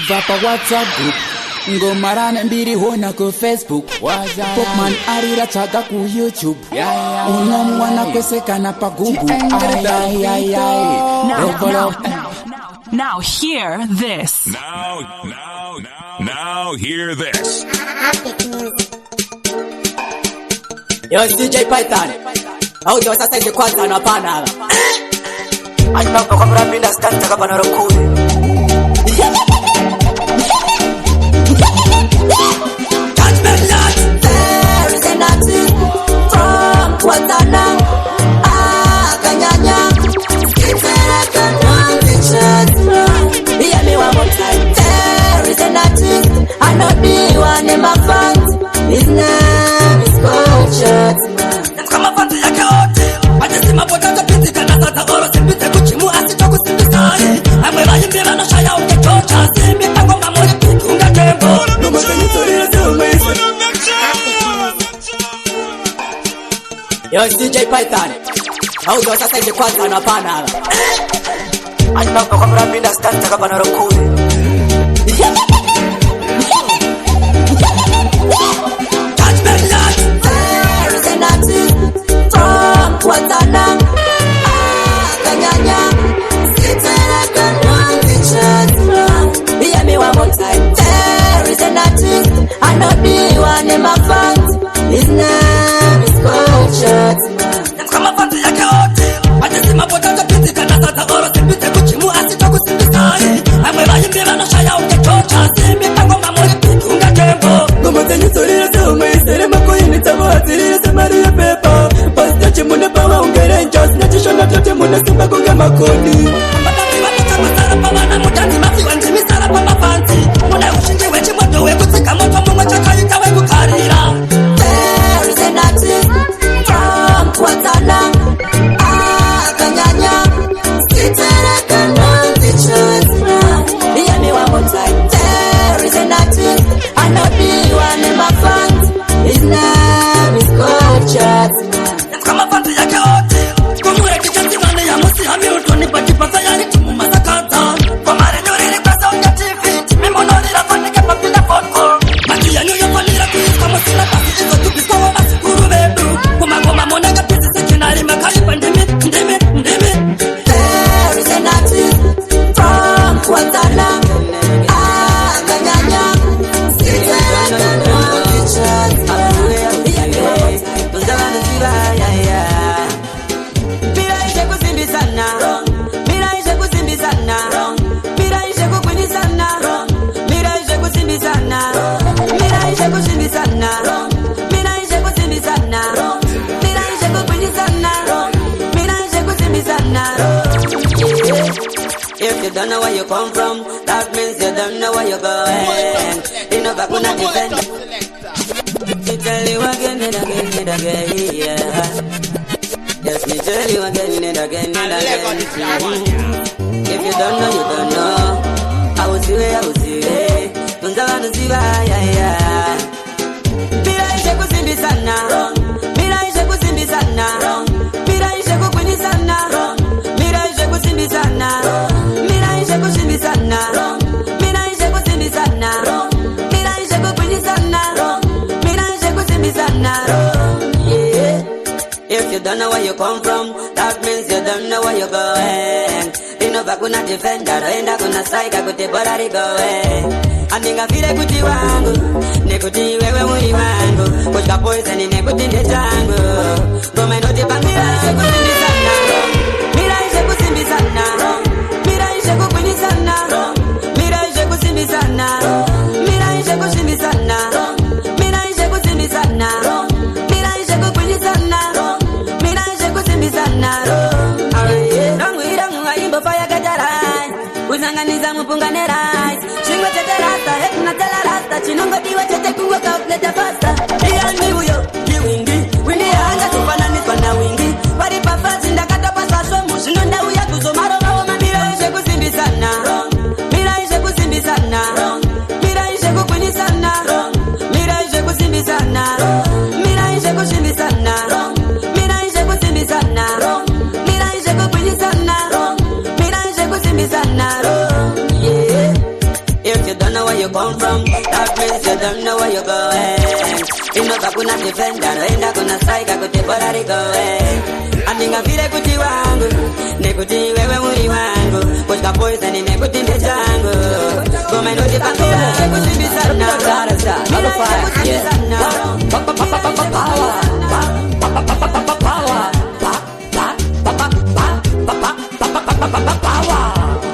Live up a WhatsApp group ngomarana mbiri hona ku Facebook Popman arira chaga ku YouTube unomwana kwesekana pa Google Now hear this. Now hear this. Yo, DJ Python. Audio sasa hivi kwanza na pana. Aina kwa mrapinda stanta kama na rokuni. Judgment lot. There is nothing from Watana. Kanyanya. It's hear me one more time. There is nothing. I know the one in my fans. His name is Coach. Kama fanta yake wote anasema potata pitika na sasa oro sipite kuchimu asitoku sindisai amwela yimbira na shaya ukechocha simbi tango mamuri kitunga tembo numoteni sorira tumeisi Yo, DJ Python. Audio sasa hivi kwanza na pana. Aina kwa mrapinda stanta kama na rokuni. Judgment lot. There is nothing from Watana. Kanyanya. Sitera kanwanzi. Hear me one more time. There is nothing. I know the one in my fans. His name is Coach. Kama fanta yake wote anasema potata pitika na sasa oro sipite kuchimu asitoku sindisai amwela yimbira na shaya ukechocha simbi tango mamuri kitunga tembo ngomoteni sorira tumeisere makoini tabohatirira semaria pepa pasta chimune pawa ungere njos nachishona tote mune simba kunge makoni matami watuta masara pawa na mutani mafi wanjimi sara pa mafanti mune ushinji wechi moto wekutika moto mungo chakaita wekukarira There is nothing from Watana. Kanyanya. Sitera kanwanzi chasna. Hear me one more time. There is nothing. I know the one in my fans. His name is Coach. Kama fanta yake wote kumure kichati mane ya musi hami utoni pati pasa yani timu masakata kwa mare nyori kwa sauti TV timi monori la fane ke papila foto maki ya nyoyo fanira kuiska musina pasi izo tupisa wa masikuru bedu kuma ngoma monanga pisi sekinari makali pandemi ndemi There is nothing from Watana. Kanyanya. Sitera kanwanzi chasna. If you don't know where you come from, that means you don't know where you're going. You know back when I defend. Me tell you again and again and again, yeah. Yes, me tell you again and again and again. If you don't know, you don't know. I will see it. Tunza no siva, yeah. Mira ishe kusimbi sana. Mira ishe kusimbi sana. Mira ishe kukwini sana. Mira ishe kusimbi sana. Mira ishe kusimbi sana. Mira ishe kusimbi sana. Mira ishe kukwini sana. Mira ishe kusimbi sana. Yeah. If you don't know where you come from, that means you don't know where you're going. Inova kuna defender, enda kuna striker kuti bora rigoe. Aminga vile kuti wangu, nekuti wewe mwili wangu. Kushka poison nekuti ndetangu. Goma inoti pamira ishe kusimbi sana. Mira ishe kusimbi sana. Mira ishe kukwini sana. Mira ishe kusimbi sana. Mira ishe kusimbi sana. Mira ishe kusimbi sana. Mira ishe kukwini sana. Mira ishe kusimbi sana. Rangu ayimbo fire gatarai. Uzanganiza mupungane rai. Shingo chete rasta, hetu na tela rasta. Chinongo diwa chete kuwa kaupleta fasta. Iyalmi uyo, kiwingi. Windi ya anga tufanani pana wingi. Wari pafazi ndakata pasa somu. Shinonda uya kuzomaro mawa mira ishe kusimbi sana. Mira ishe kusimbi sana. Mira ishe kukwini sana. Mira ishe kusimbi sana. Mira ishe kusimbi sana. Mira ishe kusimbi sana. Mira ishe kukwini sana. Mira ishe kusimbi sana. Yeah. If you you come from. That means you don't know where you're going. Inoka kuna defender, enda kuna striker kutibora going. Andinga vile kuti wangu, nekuti wewe muri wangu. Kushka poison nekuti ndejangu. Goma inoti pango, nekuti bisana. Mira nekuti bisana.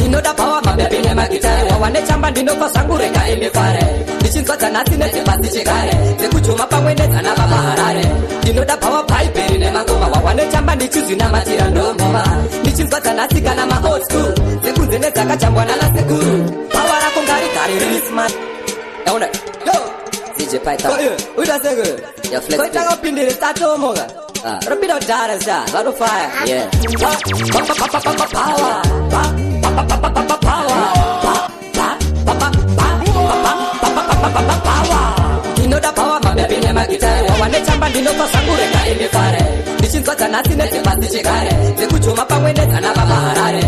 Inoda power mabebi ne magitare wawane chamba ndino pasangure ka imefare nichinzwa dzanasi nedzepasi chekare dzekuchuma pamwe nedzana vamaharare inoda power pipe ne mangoma wawane chamba ndichizvina matira ndomova nichinzwa dzanasi kana ma old school dzekunze nedzakachambwa nana sekuru power rako ngari gari riri smart yaona yo DJ Python uita sege ya flex koita kopindire statomoga Rapido Dara Star, lot of fire. Yeah. Power. You the power, my baby, never get tired. Wawane chamba ndino pasangure ka imefare. Nichinzwa dzanasi nedzepasi chekare. Dzekuchuma pamwe nedzana vamaharare.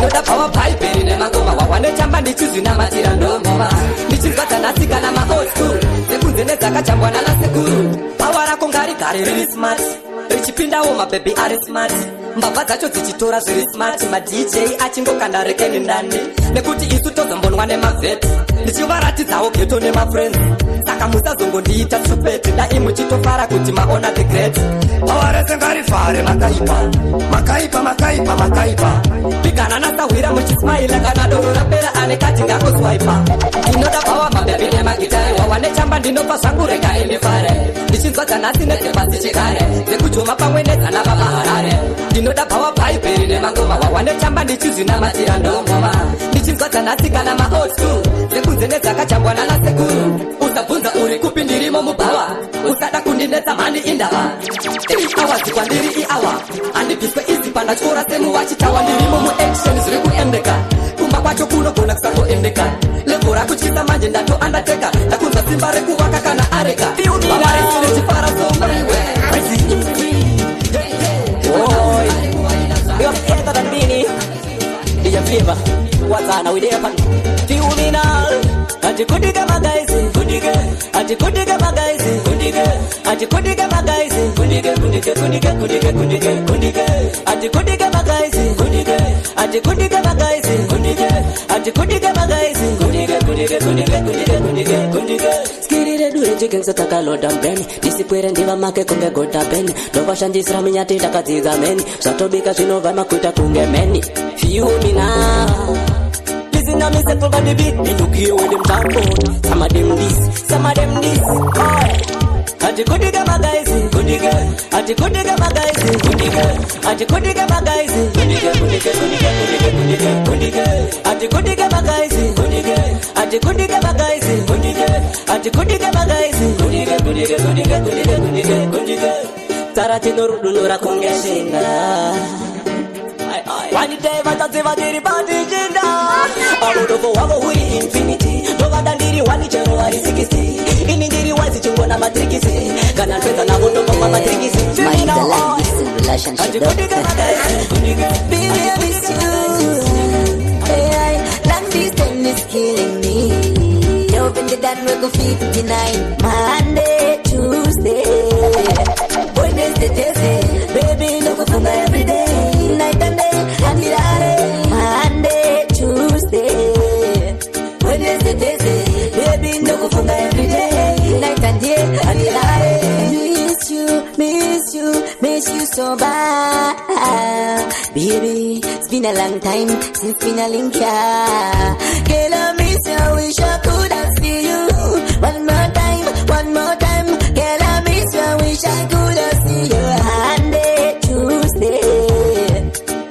You the power pipe ne mangoma. Wawane chamba ndichizvina matira ndomova. Nichinzwa dzanasi kana ma old school. Dzekunze nedzakachambwa nana sekuru. Power rako ngari gari riri smart. Richipindawo mababy ari smart. Mbavha dzacho dzichitora zviri smart. Ma DJ achingokanda rekeni ndani. Nekuti isu tozombonwa nemavheti. Ndichivaratidzawo geto nemafriends. Saka musazongondiita stupid. Dai muchitofara kuti maona the great. Pawarese ngarifare makaipa. Bigana nasahwira muchismaila kana doro rapera anekati ngakoswipa. Inoda power mababy nemagitare. Wawane chamba ndinopa zvangu rega imefare. Ndichinzwa dzanasi nedzepasi chekare. Dzekuchuma pamwe nedzana vamaharare. Ndinoda power pipe ne mangoma. Wawane chamba ndichizvina matira ndomova. Ndichinzwa dzanasi kana ma old school. Dzekunze nedzakachambwa nana sekuru. Usabvunza uri kupi ndirimo mubhawa. Usada kundinetsa mhandi indava. 3 hours kwandiri iawa. Handibviswe izi pandachikora semu wachitawa. Ndirimo muaction zviri kuendeka. Kumba kwacho kunogona kusangoendeka. Levo rakutyisa manje ndatoandateka. Ndakunzwa simba rekuvaka kana areka. Vaparesire chifara somriwe. Oi, you have ever than me. DJ Flavor, what's on? We there, man. Feel me now. Atikudiga magaisi, atikudiga magaisi, atikudiga magaisi, atikudiga magaisi, atikudiga magaisi. Skirire dure chicken sataka loda mbeni. Disipwere ndiva make kunge gota beni. Dova shandisra minyati takadziza meni. Zatobika zvinova makuita kunge meni. Feel me now. Now me settle by the beat, me look here with them talk on. Some of them this, Atikudiga magaisi, atikudiga magaisi, atikudiga magaisi, atikudiga magaisi, atikudiga magaisi, Tarati nurudunura kongeshinga. One day vataziva diri bandi jinda. Aludovo wavo hui infinity. Dova dandiri wani chero wari 60. Ini diri wazi chungo na matrikisi. Kana tweza na vondo kwa matrikisi. Mind the life is a relationship though. Baby, I miss you. Hey, long distance is killing me. Yo, when the done we go 59. Monday, Tuesday, Wednesday, Thursday. Baby, no go from every day. Night and day, Monday, Tuesday, Wednesday, Thursday. Baby, no go from every day. Night and day, miss you so bad. Baby, it's been a long time since been a link, yeah. Girl, I miss you, wish I could have seen you. One more time. Girl, I miss you, wish I could have seen you. Monday, Tuesday,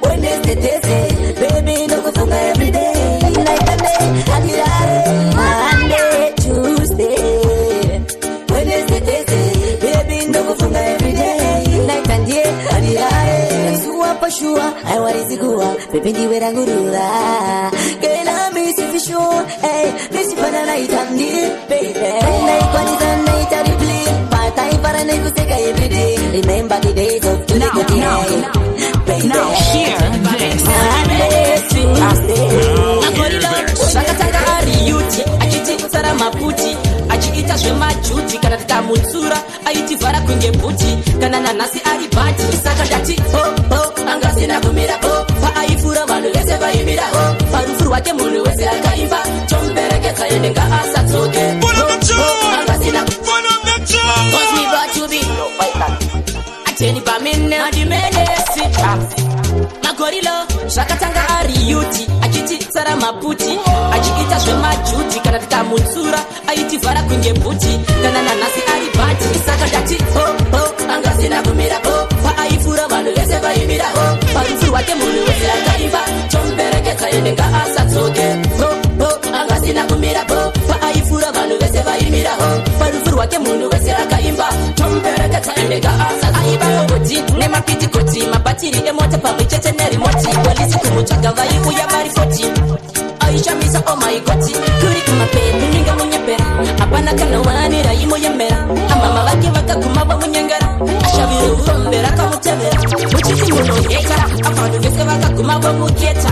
Wednesday, Thursday. Baby, no go from every day. Night and day, Monday, Tuesday, Wednesday, Thursday. Baby, no go from every day. Night and day, Sure, I want to go. Baby, you will go. Girl, I miss you for sure. Hey, miss you for the night and day, baby. Night one is a night I replay. Part time for a night to take every day. Remember the days of today. Now hear this. Monday, Tuesday. achiita zvemajuti kana tikamutsura aitivhara kunge bhuti kana nanhasi ari bhati saka ndati angasina kumira paaifura vanhu vese vaimira parufu rwake munhu wese akaimba tomuperekedza ende ngaasatsoke angasina ateni pamene andimenesi magorilo zvakatanga ari yuti achiti tsara maputi achiita zvemajuti kana tikamutsura aitivhara kunge bhuti kana nanhasi ari bhati saka ndati angasina kumira paaifura vanhu vese vaimira parufu rwake munhu wese akaimba tomuperekedza ende ngaasatsoke angasina kumira paaifura vanhu vese vaimira parufu rwake munhu wese akaimba tomuperekedza ende ngaasatsoke nemapitikoti mabhatiri emota pamwe chete nerimoti polisi kumutsvaga vaiuya vari 40 aishamisa omaigoti kuri kumapepu ninge munyepera hapana kana wani raimoyemera amama vake vakaguma vamunyengera ashavire urombera kamutevera muchiti munoheta avanhu vese vakaguma vamuketa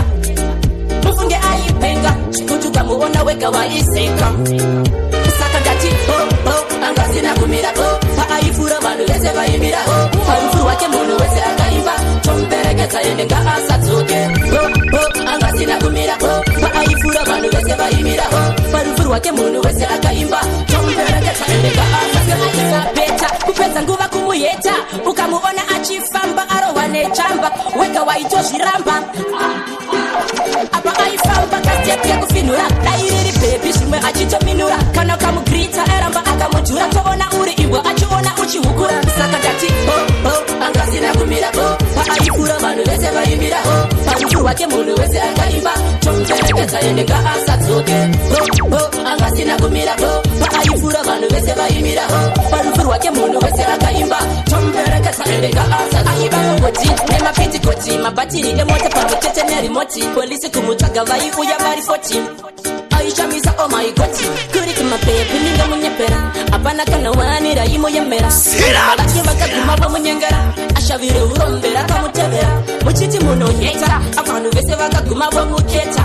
mufunge aipenga zvikutuka muona wega waiseka saka ndati angasina kumira paaifura vanhu vese vaimira parufu rwake munhu wese akaimba tomuperekedza ende ngaasatsoke angasina kumira paaifura vanhu vese vaimira parufu rwake munhu wese akaimba tomuperekedza ende ngaasatsoke kupedza nguva kumuheta ukamuona achifamba arohwa nechamba wega waitozviramba apa aifamba kastepu yekufinhura dairiri bhebhi zvimwe achitominura kana ukamugrita eramba akamudhura toona uri imbwa achiona uchihukura saka ndati angasina kumira paaifura vanhu vese vaimira parufu rwake munhu wese akaimba tomuperekedza ende ngaasatsoke angasina kumira paaifura vanhu vese vaimira parufu rwake munhu wese akaimba tomuperekedza ende ngaasatsoke nemapitikoti mabhatiri emota pamwe chete nerimoti polisi kumutsvaga vaiuya vari 40 aishamisa omaigoti kuri kumapepu ninge munyepera hapana kana wani raimoyemera vake vakaguma vamunyengera ashavire urombera kamutevera muchiti munoheta avanhu vese vakaguma vamuketa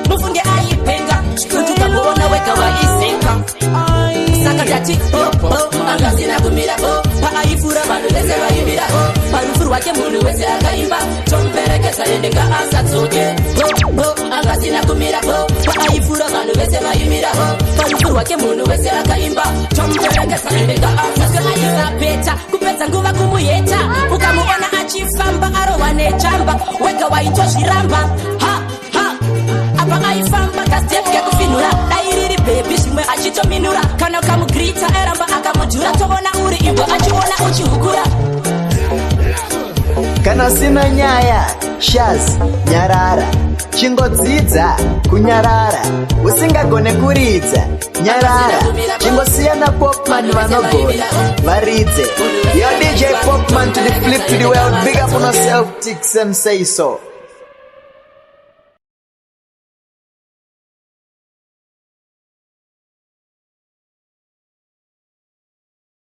mufunge aipenga zvikutuka muona wega waiseka saka ndati angasina kumira paaifura vanhu vese vaimira parufu rwake munhu wese akaimba tomuperekedza ende ngaasatsoke angasina kumira paaifura vanhu vese vaimira parufu rwake munhu wese akaimba tomuperekedza ende ngaasatsoke kupedza nguva kumuheta ukamuona achifamba arohwa nechamba wega waitozviramba apa aifamba kastepu yekufinhura dairiri bhebhi zvimwe achitominura kana ukamugrita eramba akamudhura toona uri imbwa achiona uchihukura kana usina nyaya shazi nyarara chingodzidza kunyarara usingagone kuridza nyarara chingosiyana Popman vanogona varidze. Yo DJ Popman to the flip to the world, big up on yourself, Tix and say so.